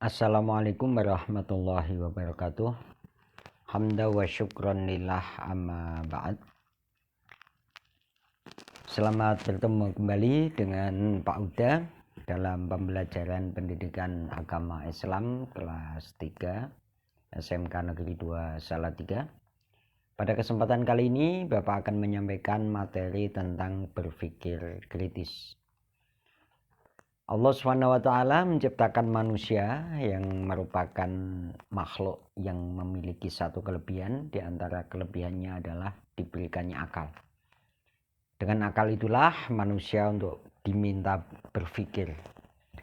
Assalamualaikum warahmatullahi wabarakatuh. Hamda wa syukran lillah amma ba'd. Selamat bertemu kembali dengan Pak Uda dalam pembelajaran pendidikan agama Islam kelas 3 SMK Negeri 2 Salatiga. Pada kesempatan kali ini Bapak akan menyampaikan materi tentang berpikir kritis. Allah SWT menciptakan manusia yang merupakan makhluk yang memiliki satu kelebihan. Di antara kelebihannya adalah diberikannya akal. Dengan akal itulah manusia untuk diminta berpikir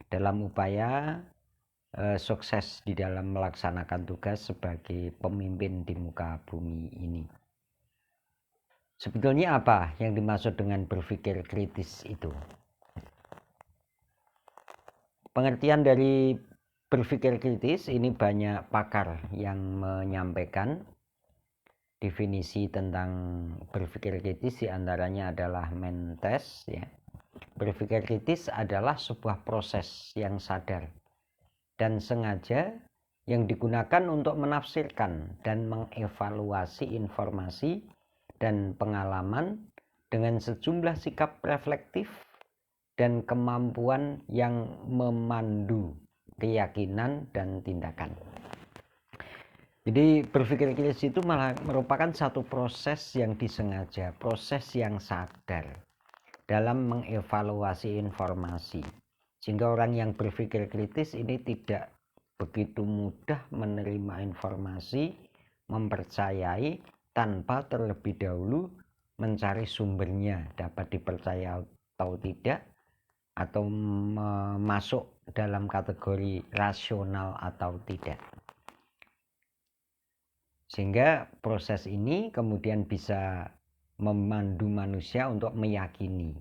dalam upaya sukses di dalam melaksanakan tugas sebagai pemimpin di muka bumi ini. Sebetulnya apa yang dimaksud dengan berpikir kritis itu? Pengertian dari berpikir kritis ini banyak pakar yang menyampaikan definisi tentang berpikir kritis, diantaranya adalah Mentes. Berpikir kritis adalah sebuah proses yang sadar dan sengaja yang digunakan untuk menafsirkan dan mengevaluasi informasi dan pengalaman dengan sejumlah sikap reflektif dan kemampuan yang memandu keyakinan dan tindakan. Jadi berpikir kritis itu malah merupakan satu proses yang disengaja, proses yang sadar dalam mengevaluasi informasi. Sehingga orang yang berpikir kritis ini tidak begitu mudah menerima informasi, mempercayai tanpa terlebih dahulu mencari sumbernya, dapat dipercaya atau tidak, atau masuk dalam kategori rasional atau tidak. Sehingga proses ini kemudian bisa memandu manusia untuk meyakini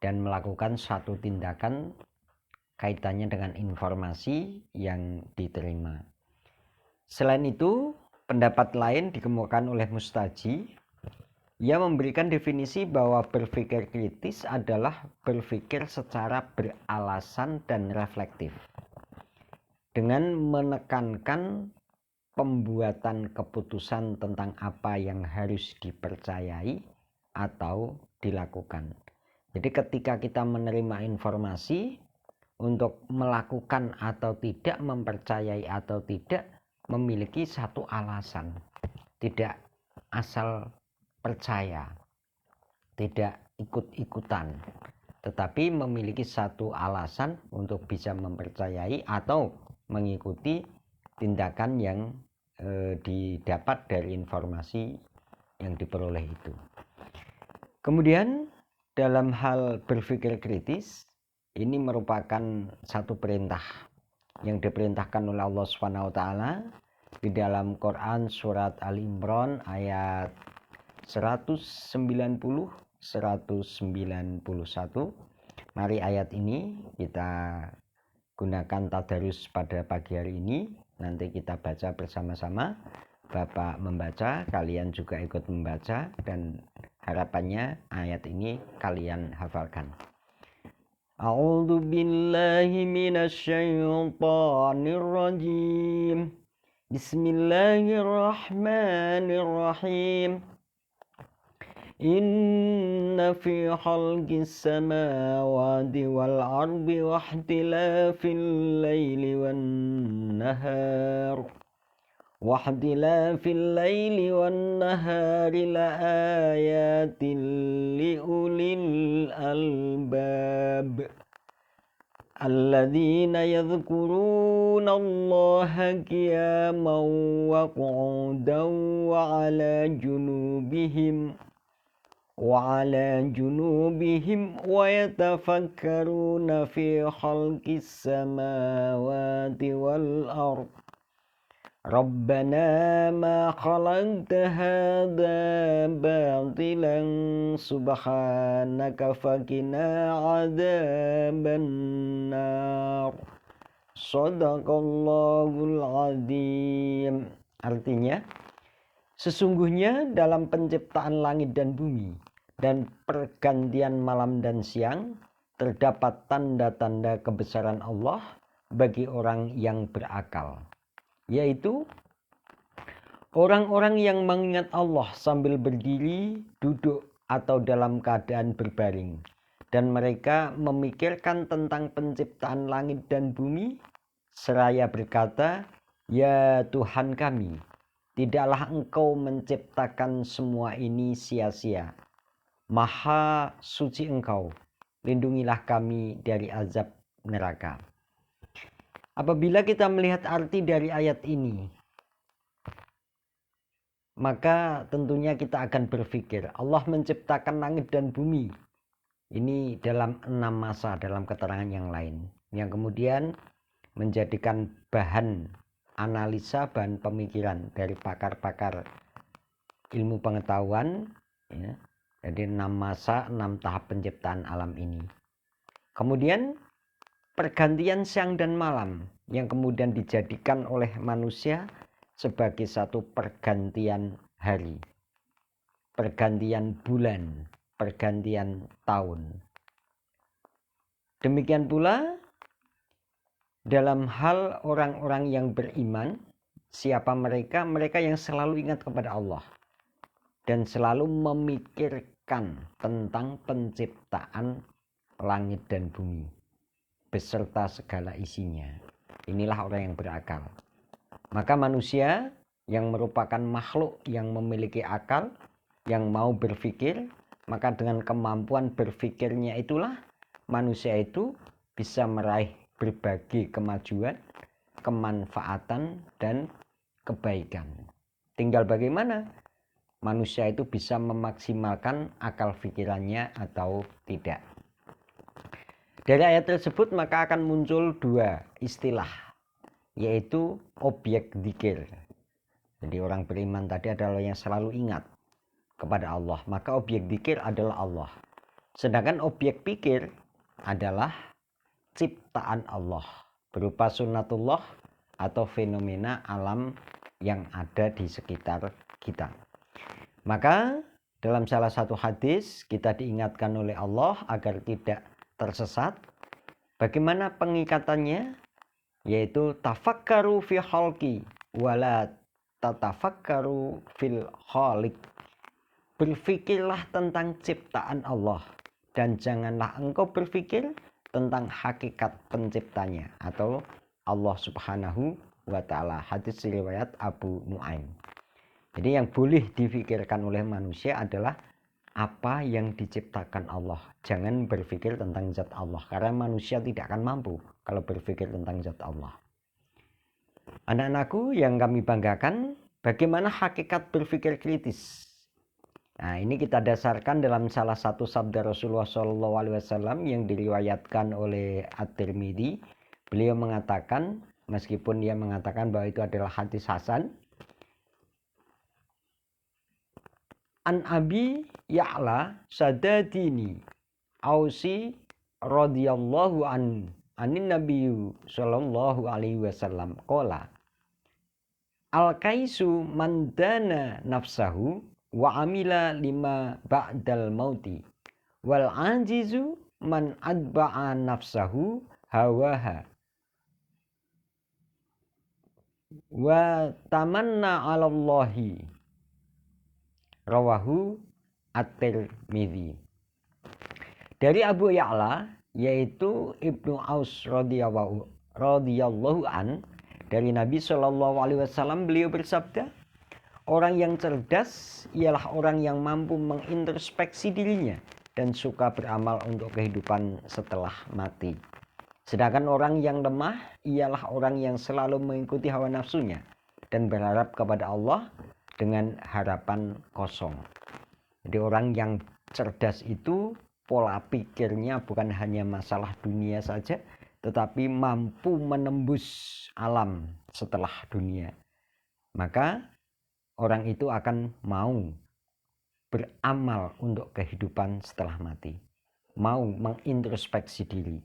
dan melakukan suatu tindakan kaitannya dengan informasi yang diterima. Selain itu, pendapat lain dikemukakan oleh Mustaji. Ia memberikan definisi bahwa berpikir kritis adalah berpikir secara beralasan dan reflektif, dengan menekankan pembuatan keputusan tentang apa yang harus dipercayai atau dilakukan. Jadi ketika kita menerima informasi, untuk melakukan atau tidak, mempercayai atau tidak, memiliki satu alasan. Tidak asal percaya, tidak ikut-ikutan, tetapi memiliki satu alasan untuk bisa mempercayai atau mengikuti tindakan yang didapat dari informasi yang diperoleh itu. Kemudian dalam hal berpikir kritis, ini merupakan satu perintah yang diperintahkan oleh Allah SWT di dalam Quran surat Al-Imran ayat 190-191. Mari ayat ini kita gunakan tadarus pada pagi hari ini. Nanti kita baca bersama-sama. Bapak membaca, kalian juga ikut membaca, dan harapannya ayat ini kalian hafalkan. A'udzu billahi minasyaitonir rajim. Bismillahirrahmanirrahim. Inna fi khalqis samawati wal ardi wa ikhtilafil laili wan nahar la ayatin li ulil albab alladzina yadhkuruna Allaha qiyaman wa qu'udan wa 'ala junubihim wa yatafakkaruna fi khalqis samawati wal ard. Rabbana ma khalaqta hadza batilan subhanaka faqina adzaban nar. Shadaqallahul azim. Artinya, sesungguhnya dalam penciptaan langit dan bumi dan pergantian malam dan siang terdapat tanda-tanda kebesaran Allah bagi orang yang berakal, yaitu orang-orang yang mengingat Allah sambil berdiri, duduk, atau dalam keadaan berbaring. Dan mereka memikirkan tentang penciptaan langit dan bumi, seraya berkata, "Ya Tuhan kami, tidaklah Engkau menciptakan semua ini sia-sia. Maha suci Engkau, lindungilah kami dari azab neraka." Apabila kita melihat arti dari ayat ini, maka tentunya kita akan berpikir Allah menciptakan langit dan bumi ini dalam 6 masa dalam keterangan yang lain, yang kemudian menjadikan bahan analisa, bahan pemikiran dari pakar-pakar ilmu pengetahuan, ya. Jadi 6 masa, 6 tahap penciptaan alam ini. Kemudian pergantian siang dan malam yang kemudian dijadikan oleh manusia sebagai satu pergantian hari, pergantian bulan, pergantian tahun. Demikian pula dalam hal orang-orang yang beriman, siapa mereka? Mereka yang selalu ingat kepada Allah dan selalu memikirkan tentang penciptaan langit dan bumi beserta segala isinya. Inilah orang yang berakal. Maka manusia yang merupakan makhluk yang memiliki akal, yang mau berpikir, maka dengan kemampuan berpikirnya itulah manusia itu bisa meraih berbagai kemajuan, kemanfaatan, dan kebaikan. Tinggal bagaimana manusia itu bisa memaksimalkan akal pikirannya atau tidak. Dari ayat tersebut maka akan muncul 2 istilah, yaitu objek dzikir. Jadi orang beriman tadi adalah yang selalu ingat kepada Allah, maka objek dzikir adalah Allah. Sedangkan objek pikir adalah ciptaan Allah berupa sunnatullah atau fenomena alam yang ada di sekitar kita. Maka dalam salah satu hadis kita diingatkan oleh Allah agar tidak tersesat. Bagaimana pengikatannya? Yaitu tafakkaru fi khalqi wala tatafakkaru fil khaliq. Berfikirlah tentang ciptaan Allah dan janganlah engkau berpikir tentang hakikat penciptanya atau Allah Subhanahu wa taala. Hadis riwayat Abu Nuaim. Jadi yang boleh difikirkan oleh manusia adalah apa yang diciptakan Allah. Jangan berpikir tentang zat Allah, karena manusia tidak akan mampu kalau berpikir tentang zat Allah. Anak-anakku yang kami banggakan, bagaimana hakikat berpikir kritis? Nah, ini kita dasarkan dalam salah satu sabda Rasulullah SAW yang diriwayatkan oleh At-Tirmidzi. Beliau mengatakan, meskipun dia mengatakan bahwa itu adalah hadis hasan, An Abi Ya'la Sadadini Ausi radhiyallahu anin Nabiyyu sallallahu alaihi wasallam qala Al-kaisu man dana nafsahu wa amila lima ba'dal mauti wal ajizu man adba'a nafsahu hawaha wa tamanna 'alallahi. Rawahu At-Tirmidzi. Dari Abu Ya'la yaitu Ibnu Aus radhiyallahu an, dari Nabi Shallallahu alaihi wasallam, beliau bersabda, orang yang cerdas ialah orang yang mampu mengintrospeksi dirinya dan suka beramal untuk kehidupan setelah mati. Sedangkan orang yang lemah ialah orang yang selalu mengikuti hawa nafsunya dan berharap kepada Allah dengan harapan kosong. Jadi orang yang cerdas itu pola pikirnya bukan hanya masalah dunia saja, tetapi mampu menembus alam setelah dunia. Maka orang itu akan mau beramal untuk kehidupan setelah mati, mau mengintrospeksi diri,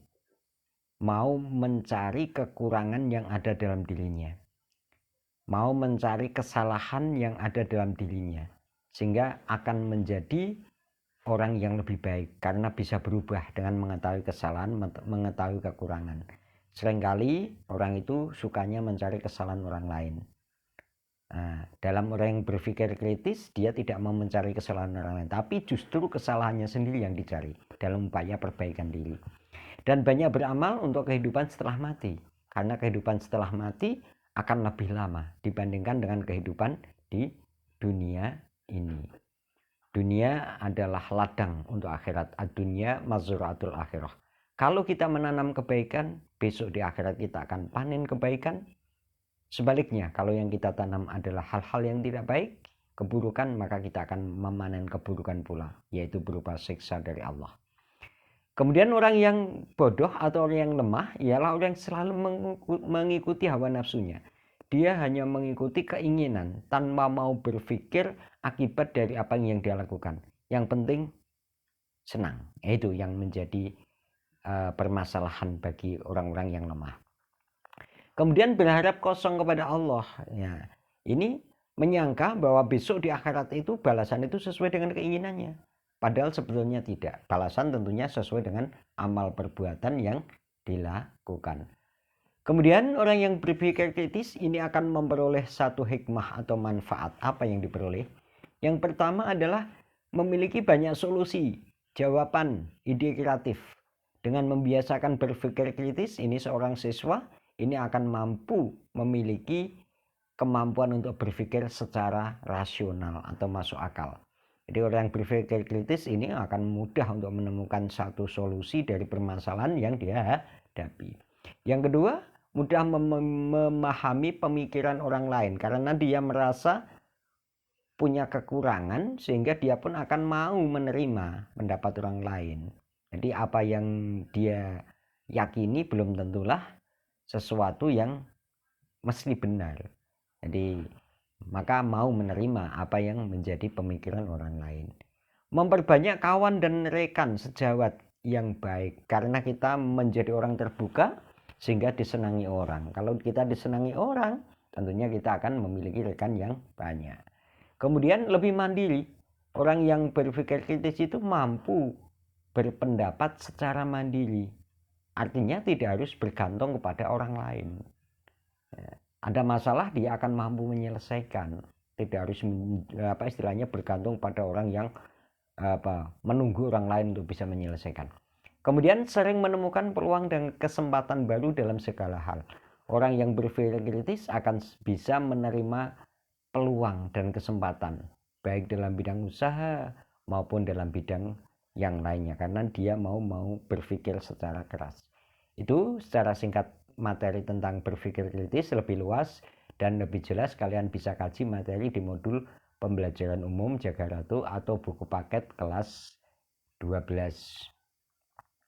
mau mencari kekurangan yang ada dalam dirinya, mau mencari kesalahan yang ada dalam dirinya, sehingga akan menjadi orang yang lebih baik karena bisa berubah dengan mengetahui kesalahan, mengetahui kekurangan, Seringkali orang itu sukanya mencari kesalahan orang lain. Nah, dalam orang yang berpikir kritis, dia tidak mau mencari kesalahan orang lain, tapi justru kesalahannya sendiri yang dicari dalam upaya perbaikan diri. Dan banyak beramal untuk kehidupan setelah mati, karena kehidupan setelah mati akan lebih lama dibandingkan dengan kehidupan di dunia ini. Dunia adalah ladang untuk akhirat. Ad-dunya mazra'atul akhirah. Kalau kita menanam kebaikan, besok di akhirat kita akan panen kebaikan. Sebaliknya, kalau yang kita tanam adalah hal-hal yang tidak baik, keburukan, maka kita akan memanen keburukan pula, yaitu berupa siksa dari Allah. Kemudian orang yang bodoh atau orang yang lemah ialah orang yang selalu mengikuti hawa nafsunya. Dia hanya mengikuti keinginan tanpa mau berpikir akibat dari apa yang dia lakukan. Yang penting senang. Itu yang menjadi permasalahan bagi orang-orang yang lemah. Kemudian berharap kosong kepada Allah. Ya, ini menyangka bahwa besok di akhirat itu balasan itu sesuai dengan keinginannya. Padahal sebetulnya tidak. Balasan tentunya sesuai dengan amal perbuatan yang dilakukan. Kemudian orang yang berpikir kritis ini akan memperoleh satu hikmah atau manfaat. Apa yang diperoleh? Yang pertama adalah memiliki banyak solusi, jawaban, ide kreatif. Dengan membiasakan berpikir kritis, ini seorang siswa ini akan mampu memiliki kemampuan untuk berpikir secara rasional atau masuk akal. Jadi orang yang berpikir kritis ini akan mudah untuk menemukan satu solusi dari permasalahan yang dia hadapi. Yang kedua, mudah memahami pemikiran orang lain karena dia merasa punya kekurangan sehingga dia pun akan mau menerima pendapat orang lain. Jadi apa yang dia yakini belum tentulah sesuatu yang mesti benar. Jadi maka mau menerima apa yang menjadi pemikiran orang lain. Memperbanyak kawan dan rekan sejawat yang baik karena kita menjadi orang terbuka sehingga disenangi orang. Kalau kita disenangi orang, tentunya kita akan memiliki rekan yang banyak. Kemudian lebih mandiri. Orang yang berpikir kritis itu mampu berpendapat secara mandiri. Artinya tidak harus bergantung kepada orang lain. Ada masalah dia akan mampu menyelesaikan. Tidak harus istilahnya bergantung pada orang yang menunggu orang lain untuk bisa menyelesaikan. Kemudian sering menemukan peluang dan kesempatan baru dalam segala hal. Orang yang berpikir kritis akan bisa menerima peluang dan kesempatan baik dalam bidang usaha maupun dalam bidang yang lainnya karena dia mau berpikir secara keras. Itu secara singkat materi tentang berpikir kritis. Lebih luas dan lebih jelas kalian bisa kaji materi di modul pembelajaran umum Jaga Ratu atau buku paket kelas 12.